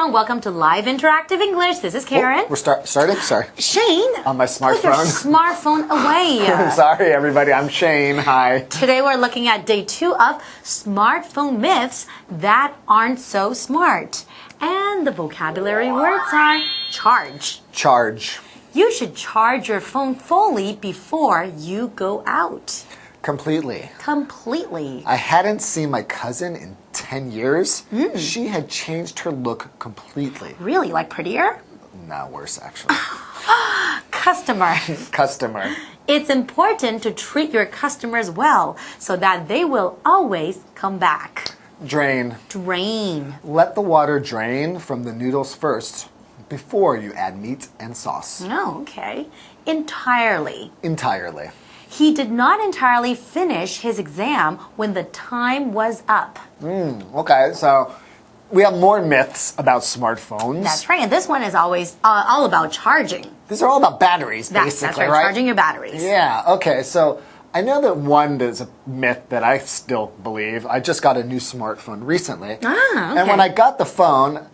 everyone. Welcome to Live Interactive English. This is Karen. Oh, we're starting? Sorry. Shane. On my smartphone. Put your smartphone away. Sorry, everybody. I'm Shane. Hi. Today we're looking at day 2 of smartphone myths that aren't so smart. And the vocabulary words are charge. Charge. You should charge your phone fully before you go out. Completely. Completely. I hadn't seen my cousin in 10 years. She had changed her look completely. Really? Like prettier? No, worse, actually. Customer. Customer. It's important to treat your customers well so that they will always come back. Drain. Drain. Let the water drain from the noodles first before you add meat and sauce. Oh, okay. Entirely. Entirely. He did not entirely finish his exam when the time was up. Okay, so we have more myths about smartphones. That's right, and this one is always all about charging. These are all about batteries, basically, that's right, right? charging your batteries. Yeah, okay, so I know that there's a myth that I still believe. I just got a new smartphone recently. Ah, okay. And when I got the phone,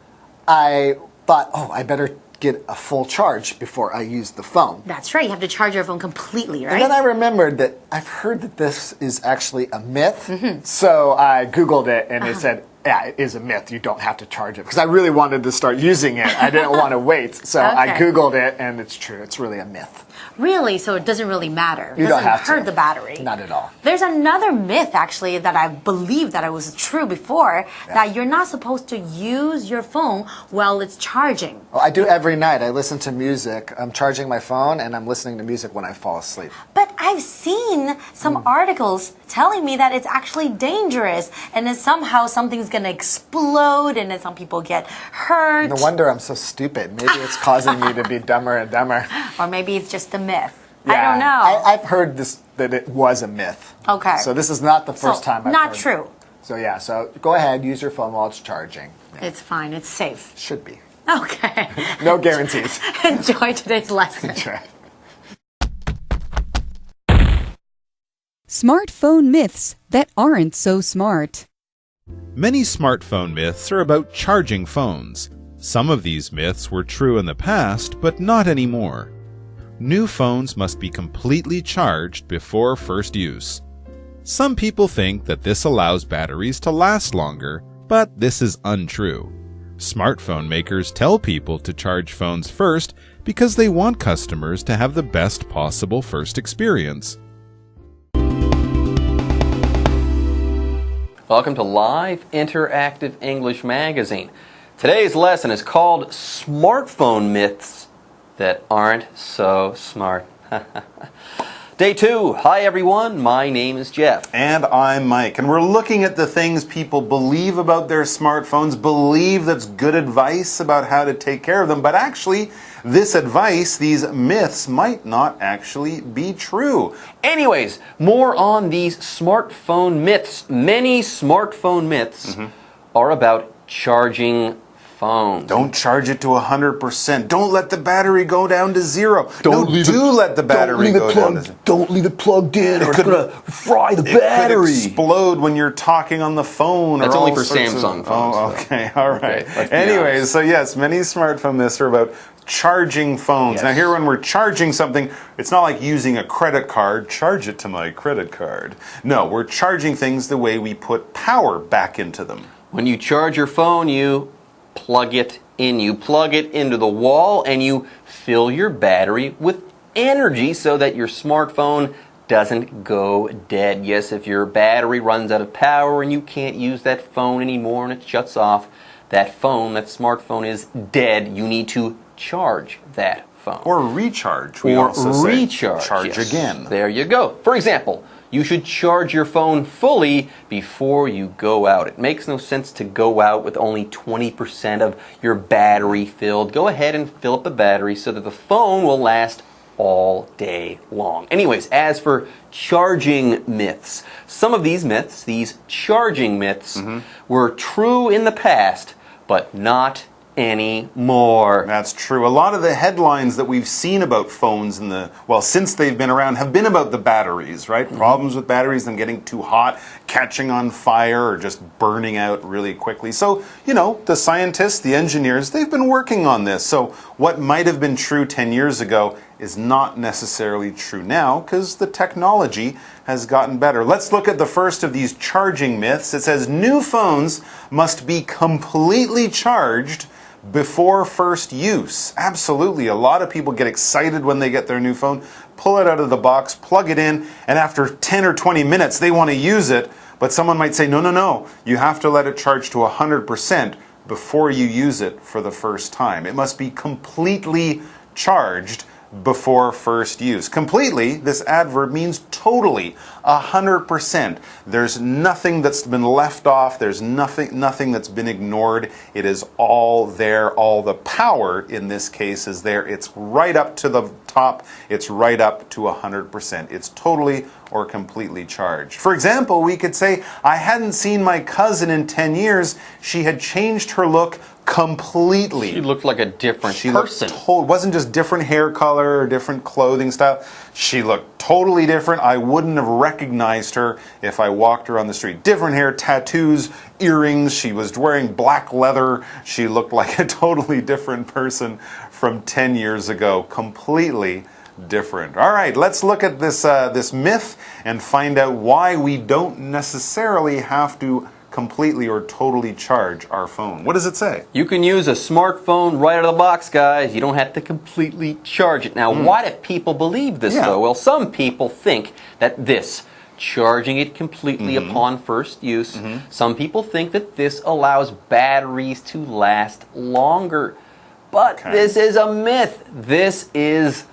I thought, I better get a full charge before I use the phone. That's right, you have to charge your phone completely, right? And then I remembered that I've heard that this is actually a myth. So I Googled it and it said, yeah, it is a myth. You don't have to charge it. Because I really wanted to start using it. I didn't want to wait. So I Googled it and it's true. It's really a myth. Really? So it doesn't really matter? You don't have to. It doesn't hurt the battery? Not at all. There's another myth, actually, that I believe that it was true before, that you're not supposed to use your phone while it's charging. Well, I do every night. I listen to music. I'm charging my phone and I'm listening to music when I fall asleep. But I've seen some articles telling me that it's actually dangerous and that somehow something's going to explode and then some people get hurt. No wonder I'm so stupid. Maybe it's causing me to be dumber and dumber. Or maybe it's just a myth. Yeah, I don't know. I've heard that it was a myth. Okay. So this is not the first time I've heard not true. So yeah, so go ahead, use your phone while it's charging. Yeah. It's fine. It's safe. Should be. Okay. No guarantees. Enjoy today's lesson. Smartphone myths that aren't so smart. Many smartphone myths are about charging phones. Some of these myths were true in the past, but not anymore. New phones must be completely charged before first use. Some people think that this allows batteries to last longer, but this is untrue. Smartphone makers tell people to charge phones first because they want customers to have the best possible first experience. Welcome to Live Interactive English Magazine. Today's lesson is called Smartphone Myths That Aren't So Smart. Day 2. Hi everyone, my name is Jeff. And I'm Mike. And we're looking at the things people believe about their smartphones, believe that's good advice about how to take care of them, but actually this advice, these myths, might not actually be true. Anyways, more on these smartphone myths. Many smartphone myths are about charging phones. Don't charge it to 100%. Don't let the battery go down to 0. Don't let the battery go down to 0. Don't leave it plugged in or it's going to fry the battery. It could explode when you're talking on the phone. That's or only all for sorts Samsung of, phones. Oh, okay, all right. Okay, Anyways, so yes, many smartphone myths are about charging phones. Yes. Now here when we're charging something, it's not like using a credit card, charge it to my credit card. No, we're charging things the way we put power back into them. When you charge your phone, you plug it in. You plug it into the wall and you fill your battery with energy so that your smartphone doesn't go dead. Yes, if your battery runs out of power and you can't use that phone anymore and it shuts off, that smartphone is dead. You need to charge that phone. Or recharge. We also say charge again. There you go. For example, you should charge your phone fully before you go out. It makes no sense to go out with only 20% of your battery filled. Go ahead and fill up the battery so that the phone will last all day long. Anyways, as for charging myths, some of these myths, these charging myths, were true in the past, but not anymore. That's true. A lot of the headlines that we've seen about phones since they've been around have been about the batteries, right? Problems with batteries, them getting too hot, catching on fire or just burning out really quickly. So, the scientists, the engineers, they've been working on this. So what might have been true 10 years ago is not necessarily true now because the technology has gotten better. Let's look at the first of these charging myths. It says new phones must be completely charged before first use. Absolutely. A lot of people get excited when they get their new phone, pull it out of the box, plug it in, and after 10 or 20 minutes they want to use it, but someone might say, no, you have to let it charge to 100% before you use it for the first time. It must be completely charged before first use. Completely, this adverb means totally, 100%. There's nothing that's been left off. There's nothing that's been ignored. It is all there. All the power in this case is there. It's right up to the top. It's right up to 100%. It's totally or completely charged. For example, we could say, I hadn't seen my cousin in 10 years. She had changed her look completely. She looked like a different person. It wasn't just different hair color or different clothing style. She looked totally different. I wouldn't have recognized her if I walked her on the street. Different hair, tattoos, earrings. She was wearing black leather. She looked like a totally different person from 10 years ago. Completely different. All right, let's look at this myth and find out why we don't necessarily have to completely or totally charge our phone. What does it say? You can use a smartphone right out of the box, guys. You don't have to completely charge it. Now, why do people believe this, though? Well, some people think that charging it completely upon first use, some people think that this allows batteries to last longer. But this is a myth. This is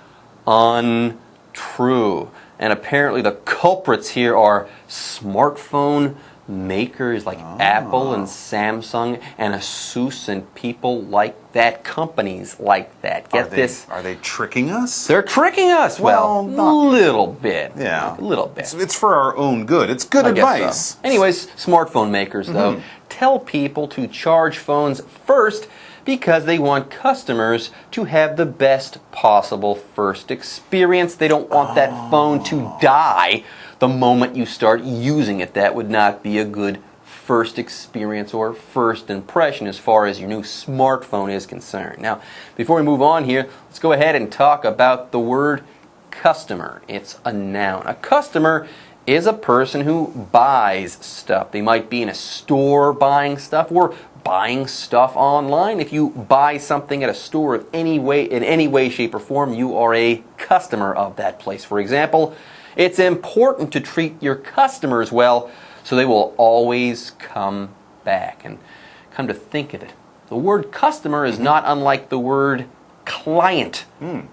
untrue. And apparently the culprits here are smartphone makers like Apple and Samsung and Asus and people like that, companies like that. Get this? Are they tricking us? They're tricking us. Well, a little bit. Yeah. A little bit. It's for our own good. It's good advice. So. Anyways, smartphone makers, though, tell people to charge phones first because they want customers to have the best possible first experience. They don't want that phone to die the moment you start using it. That would not be a good first experience or first impression as far as your new smartphone is concerned. Now, before we move on here, let's go ahead and talk about the word customer. It's a noun. A customer is a person who buys stuff. They might be in a store buying stuff or buying stuff online. If you buy something at a store in any way, shape, or form, you are a customer of that place. For example, it's important to treat your customers well so they will always come back. And come to think of it, the word customer is not unlike the word client.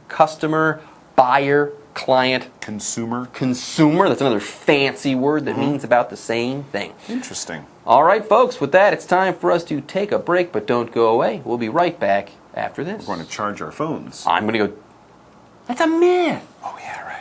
Customer, buyer, client, consumer. Consumer, that's another fancy word that means about the same thing. Interesting. All right, folks, with that, it's time for us to take a break, but don't go away. We'll be right back after this. We're going to charge our phones. I'm going to go... That's a myth. Oh, yeah, right.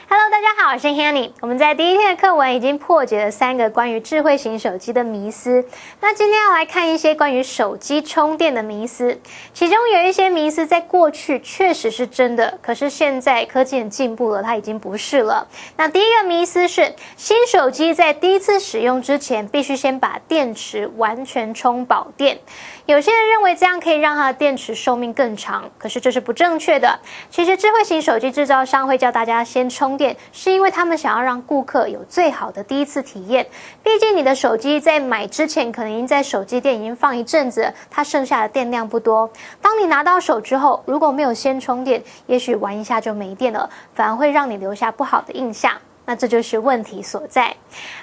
Hello， 大家好，我是 Hanny。我们在第一天的课文已经破解了3个关于智慧型手机的迷思。那今天要来看一些关于手机充电的迷思。其中有一些迷思在过去确实是真的，可是现在科技很进步了，它已经不是了。那第一个迷思是，新手机在第一次使用之前，必须先把电池完全充饱电。有些人认为这样可以让它的电池寿命更长，可是这是不正确的。其实智慧型手机制造商会叫大家先充电，是因为他们想要让顾客有最好的第一次体验。毕竟你的手机在买之前可能已经在手机店已经放一阵子了，它剩下的电量不多。当你拿到手之后，如果没有先充电，也许玩一下就没电了，反而会让你留下不好的印象。那这就是问题所在。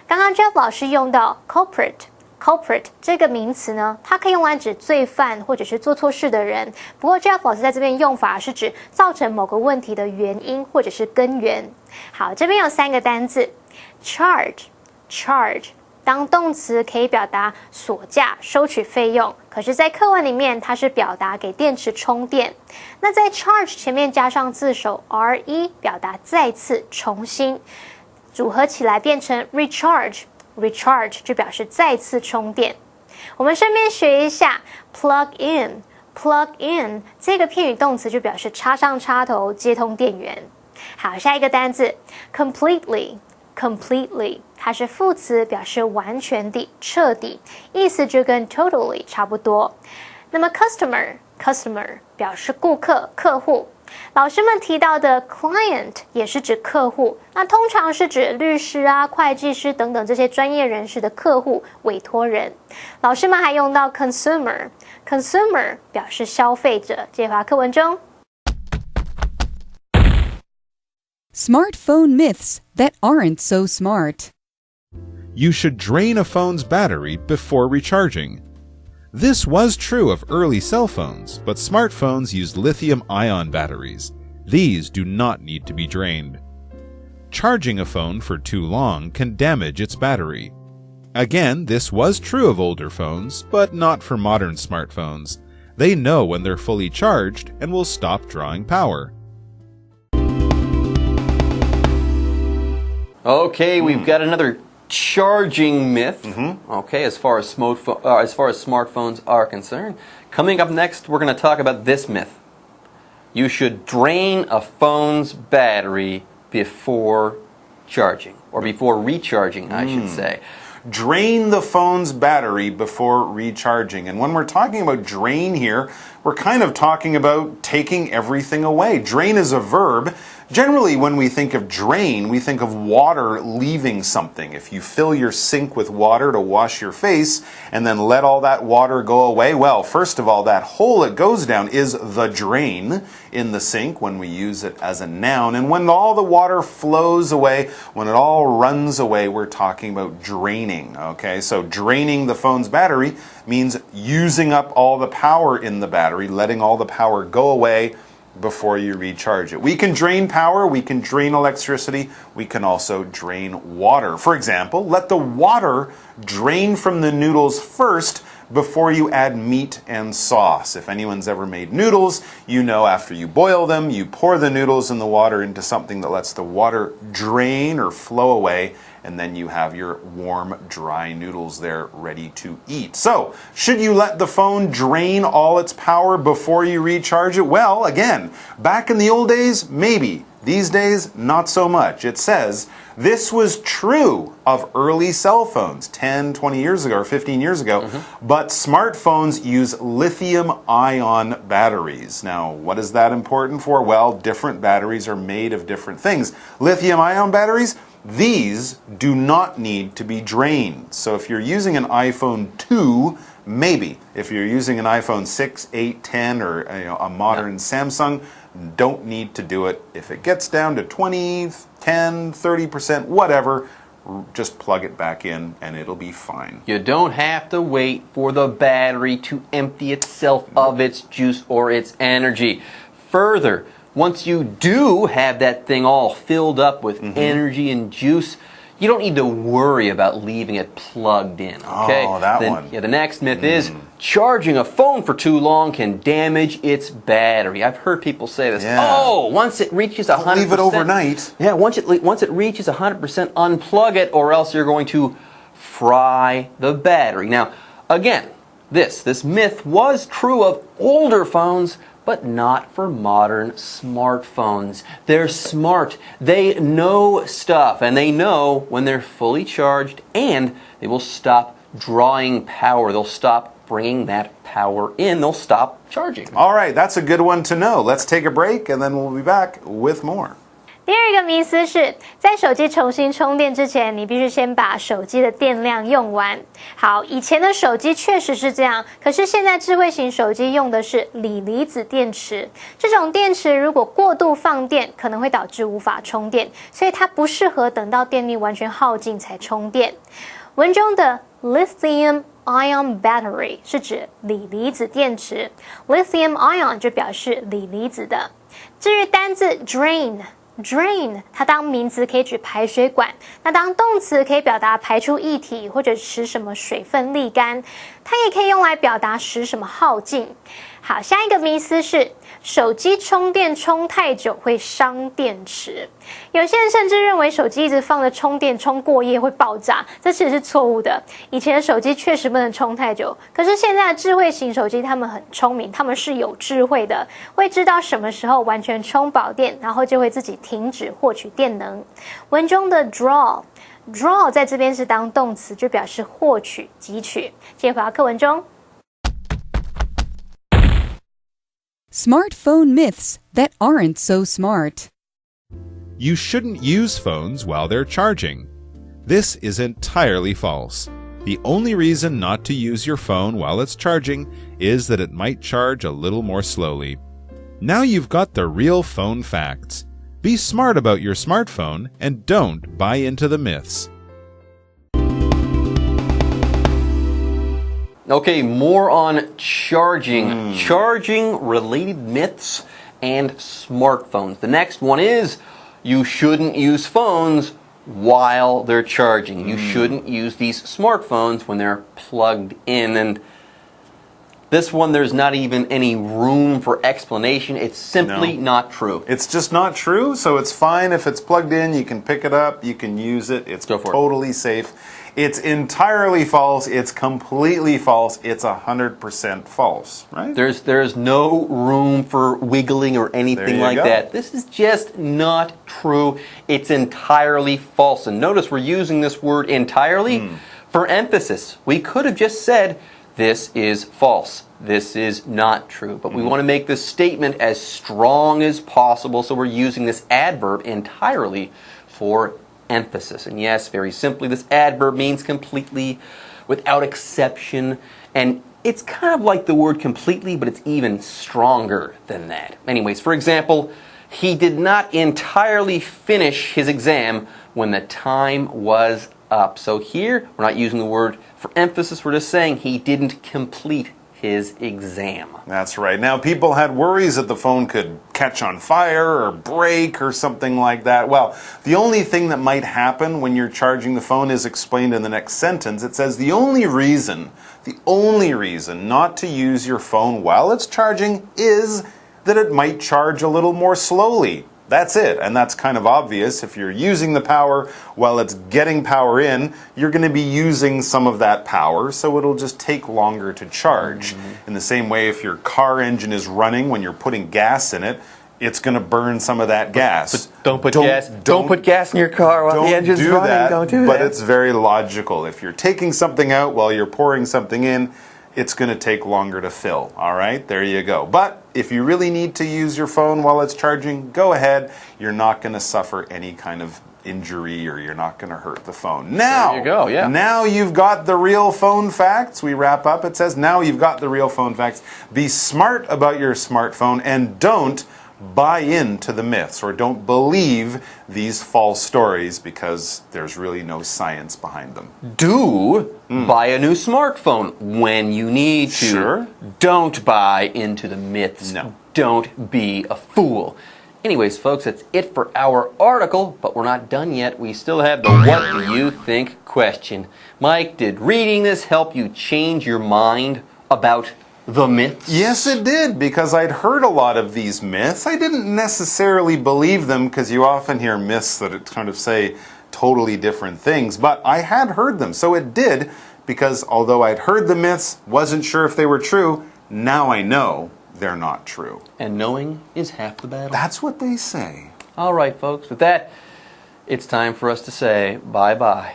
刚刚 Jeff 老师用到 culprit 这个名词呢，它可以用来指罪犯或者是做错事的人。不过 Jeff 老师在这边用法是指造成某个问题的原因或者是根源。好，这边有3个单字 charge 当动词可以表达锁价收取费用，可是在课文里面它是表达给电池充电。那在 charge 前面加上字首 re 表达再次重新，组合起来变成 recharge 就表示再次充电。我们顺便学一下 plug in 这个片语动词就表示插上插头接通电源。好，下一个单字 completely completely， 它是副词，表示完全地、彻底，意思就跟 totally 差不多。那么 customer 表示顾客、客户。老师们提到的 client 也是指客户，那通常是指律师啊、会计师等等这些专业人士的客户、委托人。老师们还用到 consumer 表示消费者。接回课文中。Smartphone myths that aren't so smart. You should drain a phone's battery before recharging. This was true of early cell phones, but smartphones used lithium-ion batteries. These do not need to be drained. Charging a phone for too long can damage its battery. Again, this was true of older phones, but not for modern smartphones. They know when they're fully charged and will stop drawing power. Okay, we've got another charging myth. Okay, as far as smartphones are concerned. Coming up next, we're going to talk about this myth. You should drain a phone's battery before charging, or before recharging, I should say. Drain the phone's battery before recharging. And when we're talking about drain here, we're kind of talking about taking everything away. Drain is a verb. Generally, when we think of drain, we think of water leaving something. If you fill your sink with water to wash your face and then let all that water go away, well, first of all, that hole it goes down is the drain in the sink when we use it as a noun. And when all the water flows away, when it all runs away, we're talking about draining. Okay, so draining the phone's battery means using up all the power in the battery, letting all the power go away before you recharge it. We can drain power, we can drain electricity, we can also drain water. For example, let the water drain from the noodles first before you add meat and sauce. If anyone's ever made noodles, you know after you boil them, you pour the noodles and the water into something that lets the water drain or flow away, and then you have your warm, dry noodles there ready to eat. So, should you let the phone drain all its power before you recharge it? Well, again, back in the old days, maybe. These days, not so much. It says, this was true of early cell phones 10, 20 years ago or 15 years ago, but smartphones use lithium-ion batteries. Now, what is that important for? Well, different batteries are made of different things. Lithium-ion batteries, these do not need to be drained. So if you're using an iPhone 2, maybe. If you're using an iPhone 6, 8, 10, or a modern Samsung, don't need to do it. If it gets down to 20, 10, 30%, whatever, just plug it back in and it'll be fine. You don't have to wait for the battery to empty itself of its juice or its energy. Further, once you do have that thing all filled up with energy and juice, you don't need to worry about leaving it plugged in, okay? Oh, that one. Yeah, the next myth is charging a phone for too long can damage its battery. I've heard people say this. Yeah. Oh, once it reaches 100%. Leave it overnight. Yeah, once it reaches 100%, unplug it, or else you're going to fry the battery. Now, again, this myth was true of older phones, but not for modern smartphones. They're smart. They know stuff, and they know when they're fully charged, and they will stop drawing power. They'll stop bringing that power in. They'll stop charging. All right, that's a good one to know. Let's take a break, and then we'll be back with more. 第二个迷思是在手机重新充电之前，你必须先把手机的电量用完。好，以前的手机确实是这样，可是现在智慧型手机用的是锂离子电池。这种电池如果过度放电，可能会导致无法充电，所以它不适合等到电力完全耗尽才充电。文中的 lithium-ion battery 是指锂离子电池 ，lithium-ion 就表示锂离子的。至于单字 drain，它当名词可以指排水管，那当动词可以表达排出液体或者使什么水分沥干，它也可以用来表达使什么耗尽。好，下一个迷思是手机充电充太久会伤电池。有些人甚至认为手机一直放着充电充过夜会爆炸，这其实是错误的。以前的手机确实不能充太久，可是现在的智慧型手机他们很聪明，他们是有智慧的，会知道什么时候完全充饱电，然后就会自己停止获取电能。文中的 draw 在这边是当动词，就表示获取、汲取。接回到课文中。Smartphone myths that aren't so smart. You shouldn't use phones while they're charging. This is entirely false. The only reason not to use your phone while it's charging is that it might charge a little more slowly. Now you've got the real phone facts. Be smart about your smartphone and don't buy into the myths. Okay, more on charging. Charging related myths and smartphones. The next one is you shouldn't use phones while they're charging. You shouldn't use these smartphones when they're plugged in. And this one, there's not even any room for explanation. It's simply not true. It's just not true, so it's fine if it's plugged in. You can pick it up, you can use it. It's totally safe. It's entirely false. It's completely false. It's 100% false, right? There's no room for wiggling or anything like that. This is just not true. It's entirely false. And notice we're using this word entirely for emphasis. We could have just said, this is false. This is not true. But we want to make this statement as strong as possible, so we're using this adverb entirely for emphasis. And yes, very simply, this adverb means completely, without exception, and it's kind of like the word completely, but it's even stronger than that. Anyways, for example, he did not entirely finish his exam when the time was up. So here, we're not using the word for emphasis, we're just saying he didn't complete his exam. That's right. Now, people had worries that the phone could catch on fire or break or something like that. Well, the only thing that might happen when you're charging the phone is explained in the next sentence. It says the only reason not to use your phone while it's charging is that it might charge a little more slowly. That's it, and that's kind of obvious. If you're using the power while it's getting power in, you're going to be using some of that power, so it'll just take longer to charge. In the same way, if your car engine is running when you're putting gas in it, it's going to burn some of that gas. But don't put gas in your car while the engine's running. Don't do that. But it's very logical. If you're taking something out while you're pouring something in, it's going to take longer to fill. All right, there you go. But if you really need to use your phone while it's charging, go ahead. You're not going to suffer any kind of injury, or you're not going to hurt the phone. Now, there you go, yeah. Now you've got the real phone facts. We wrap up. It says, now you've got the real phone facts. Be smart about your smartphone and don't buy into the myths, or don't believe these false stories, because there's really no science behind them. Do buy a new smartphone when you need to. Sure. Don't buy into the myths. No. Don't be a fool. Anyways, folks, that's it for our article, but we're not done yet. We still have the what do you think question. Mike, did reading this help you change your mind about the myths? Yes, it did, because I'd heard a lot of these myths. I didn't necessarily believe them, because you often hear myths that kind of say totally different things, but I had heard them, so it did, because although I'd heard the myths, wasn't sure if they were true, now I know they're not true. And knowing is half the battle. That's what they say. All right, folks, with that, it's time for us to say bye-bye.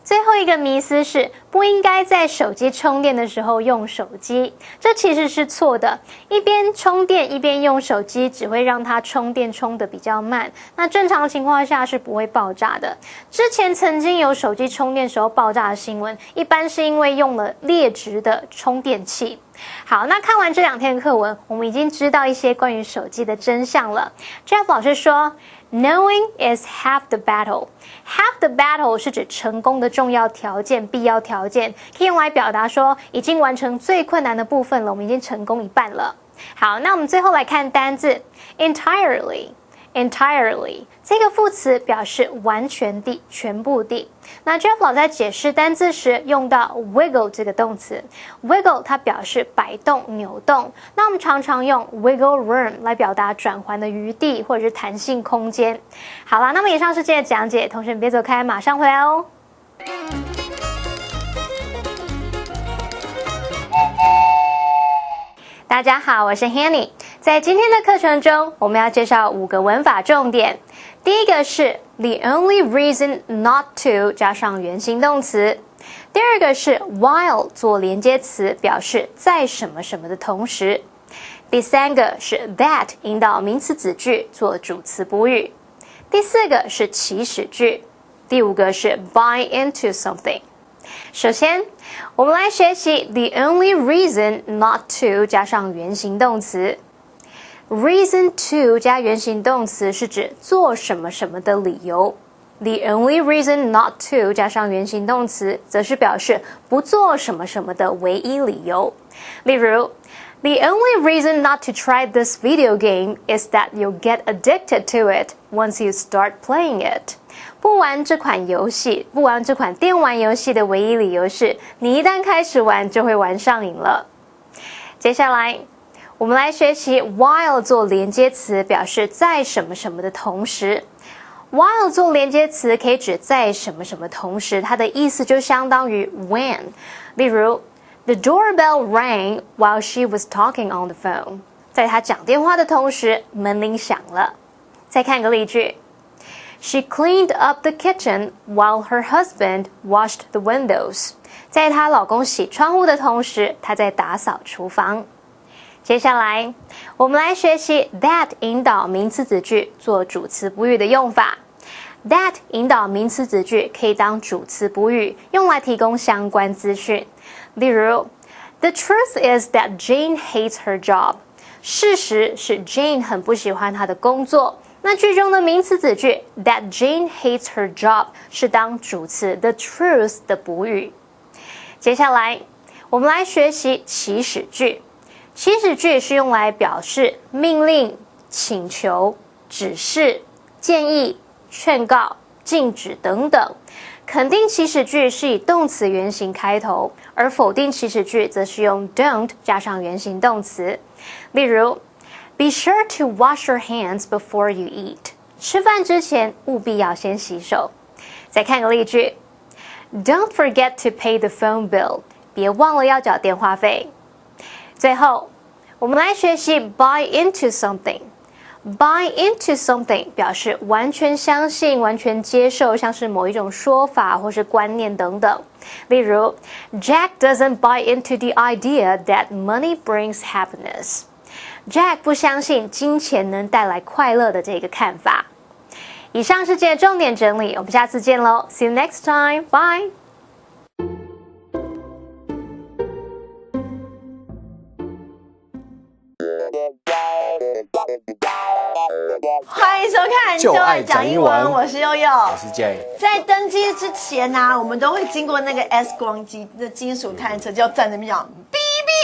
最后一个迷思是不应该在手机充电的时候用手机，这其实是错的。一边充电一边用手机，只会让它充电充得比较慢。那正常情况下是不会爆炸的。之前曾经有手机充电时候爆炸的新闻，一般是因为用了劣质的充电器。好，那看完这2天的课文，我们已经知道一些关于手机的真相了。Jeff 老师说 ，Knowing is half the battle. Half the battle 是指成功的重要条件、必要条件，可以用来表达说已经完成最困难的部分了，我们已经成功一半了。好，那我们最后来看单字 entirely。entirely 这个副词表示完全地、全部地。那 Jeff 老在解释单字时用到 wiggle 这个动词 ，wiggle 它表示摆动、扭动。那我们常常用 wiggle room 来表达转换的余地或者是弹性空间。好啦，那么以上是今天的讲解，同学们别走开，马上回来哦。大家好，我是 Hanny。在今天的课程中，我们要介绍5个文法重点。第一个是 the only reason not to 加上原形动词。第二个是 while 做连接词，表示在什么什么的同时。第三个是 that 引导名词子句做主词补语。第四个是祈使句。第5个是 buy into something。首先，我们来学习 the only reason not to 加上原形动词。reason to 加原形动词是指做什么什么的理由。The only reason not to 加上原形动词，则是表示不做什么什么的唯一理由。例如 The only reason not to try this video game is that you'll get addicted to it once you start playing it. 不玩这款电玩游戏的唯一理由是，你一旦开始玩就会玩上瘾了。接下来，我们来学习 while 做连接词，表示在什么什么的同时。while 做连接词可以指在什么什么同时，它的意思就相当于 when。例如 The doorbell rang while she was talking on the phone. 在她讲电话的同时，门铃响了。再看个例句 She cleaned up the kitchen while her husband washed the windows. 在她老公洗窗户的同时，她在打扫厨房。接下来，我们来学习 that 引导名词子句做主词补语的用法。that 引导名词子句可以当主词补语，用来提供相关资讯。例如 The truth is that Jane hates her job. 事实是 Jane 很不喜欢她的工作。那句中的名词子句 that Jane hates her job 是当主词 the truth 的补语。接下来，我们来学习祈使句。祈使句是用来表示命令、请求、指示、建议、劝告、禁止等等。肯定祈使句是以动词原形开头，而否定祈使句则是用 don't 加上原形动词。例如 Be sure to wash your hands before you eat. 吃饭之前务必要先洗手。再看个例句 Don't forget to pay the phone bill. 别忘了要缴电话费。最后，我们来学习 buy into something。Buy into something 表示完全相信、完全接受，像是某一种说法或是观念等等。例如 Jack doesn't buy into the idea that money brings happiness.Jack 不相信金钱能带来快乐的这个看法。以上是今天的重点整理，我们下次见喽 ！See you next time. Bye. 欢迎收看《就爱讲英文》，我是悠悠，我是 Jay。在登机之前呢、我们都会经过那个 X 光机的金属探测，就要站那边讲哔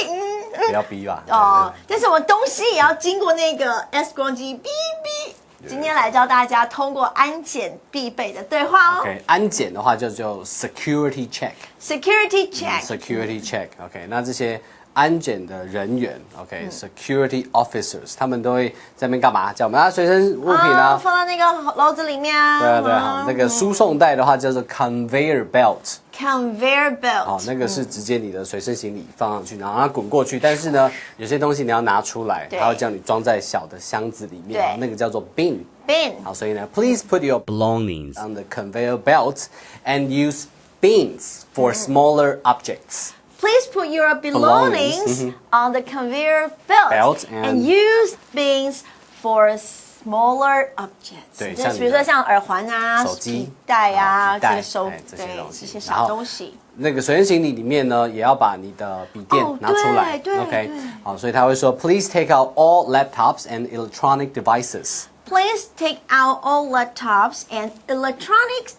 哔，不要逼吧。哦，但是我们东西也要经过那个 X 光机哔哔。今天来教大家通过安检必备的对话哦。OK， 安检的话就叫 security check。security check。OK， 那这些安检的人员 ，OK，security officers， 他们都会在那边干嘛？叫我们随身物品啊，放到那个篓子里面啊。对啊，对啊，那个输送带的话叫做 conveyor belt。conveyor belt， 好，那个是直接你的随身行李放上去，然后让它滚过去。但是呢，有些东西你要拿出来，它会叫你装在小的箱子里面，那个叫做 bin。bin。好，所以呢 ，please put your belongings on the conveyor belt and use bins for smaller objects。Please put your belongings on the conveyor belt and use bins for smaller objects. 对，就是比如说像耳环啊、手机、皮带啊、这些这些小东西。那个随身行李里面呢，也要把你的笔电拿出来。OK， 好，所以他会说 ，Please take out all laptops and electronic devices. Please take out all laptops and electronic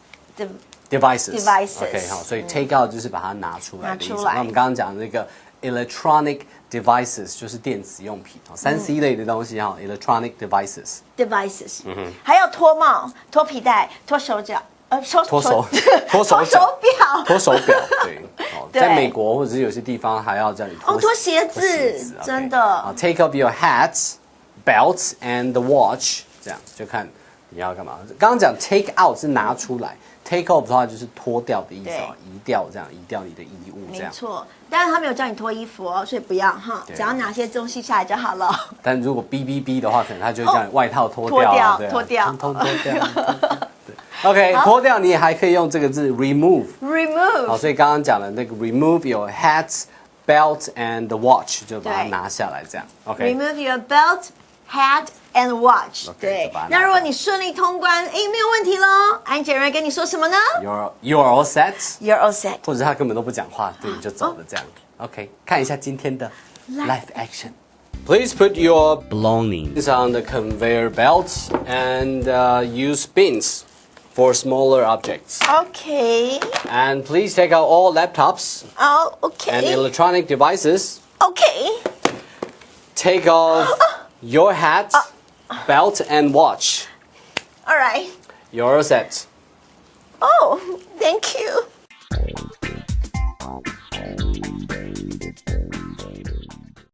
devices。 Devices OK， 好，所以 take out 就是把它拿出来的意思。拿出来那我们刚刚讲的那个 electronic devices 就是电子用品，3C 类的东西哈，electronic devices。 devices，还有脱帽、脱皮带、脱手脚，脱手脱手表，脱手表，对，对在美国或者是有些地方还要叫你脱鞋子，真的。Take off your hat, belt and watch， 这样就看你要干嘛。刚刚讲 take out 是拿出来，take off 的话就是脱掉的意思移掉这样，移掉你的衣物这样。没错，但是他没有叫你脱衣服哦，所以不要哈，只要拿些东西下来就好了。但如果 B 的话，可能他就会叫你外套脱掉，脱掉，通脱掉。OK， 脱掉你也还可以用这个字 remove。好，所以刚刚讲的那个 remove your hat, belt and watch 就把它拿下来这样。OK。Remove your belt, hat and watch。对。那如果你顺利通关，哎，没有问题喽。安检人员跟你说什么呢 ？You're all set. You're all set。或者他根本都不讲话，对，你就走了这样。OK， 看一下今天的 live action。Please put your belongings on the conveyor belt and use bins for smaller objects. Okay. And please take out all laptops. Oh, okay. And electronic devices. Okay. Take off your hat, belt, and watch. All right. You're all set. Oh, thank you.